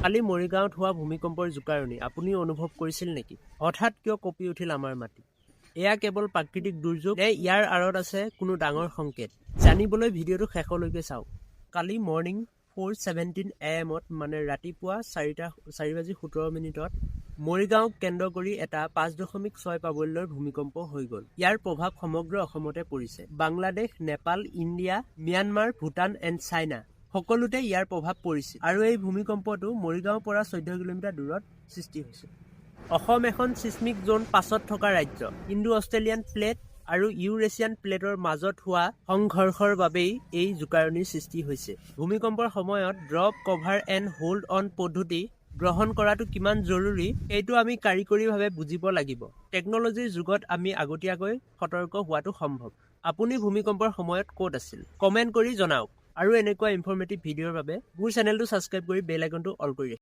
কালি মৰিগাঁৱত হোৱা ভূমিকম্পৰ জোকাৰণি আপুনি অনুভৱ কৰিছিল নেকি? হঠাৎ কিয় কঁপি উঠিল আমাৰ মাটি? এয়া কেৱল প্ৰাকৃতিক দুৰ্যোগ নে ইয়াৰ আঁৰত আছে কোনো ডাঙৰ সংকেত? জানিবলৈ ভিডিঅ'টো শেষলৈকে চাওক। কালি মৰ্নিং 4:17 AM মানে ৰাতিপুৱা 4:17 মৰিগাঁওক কেন্দ্ৰ কৰি এটা 5.6 প্ৰাবল্যৰ ভূমিকম্প হৈ গ'ল। ইয়াৰ প্ৰভাৱ সমগ্ৰ অসমতে পৰিছে। Bangladesh, Nepal, India, Myanmar, Bhutan and China সকলোতে ইয়াৰ প্ৰভাৱ পৰিছিল আৰু এই ভূমিকম্পটো মৰিগাঁৱৰ পৰা 14 কিলোমিটাৰ দূৰত সৃষ্টি হৈছে। অসম এখন ছিস্মিক জোন 5ত থকা ৰাজ্য। ইণ্ডো-অষ্ট্ৰেলিয়ান প্লেট আৰু ইউৰেছিয়ান প্লেটৰ মাজত হোৱা সংঘৰ্ষৰ বাবেই এই জোকাৰণিৰ সৃষ্টি হৈছে। ভূমিকম্পৰ সময়ত drop, cover and hold on পদ্ধতি গ্ৰহণ কৰাটো কিমান জৰুৰী সেইটো আমি কাৰিকৰীভাৱে বুজিব লাগিব। টেকন'লজিৰ যুগত আমি আগতীয়াকৈ সতৰ্ক হোৱাটো সম্ভৱ। আপুনি ভূমিকম্পৰ সময়ত ক'ত আছিল? কমেণ্ট কৰি জনাওক। আৰু এনেকুৱা ইনফৰ্মেটিভ ভিডিঅ'ৰ বাবে মোৰ চেনেলটো ছাবস্ক্ৰাইব কৰি বেল আইকনটো অল কৰি ৰাখিব।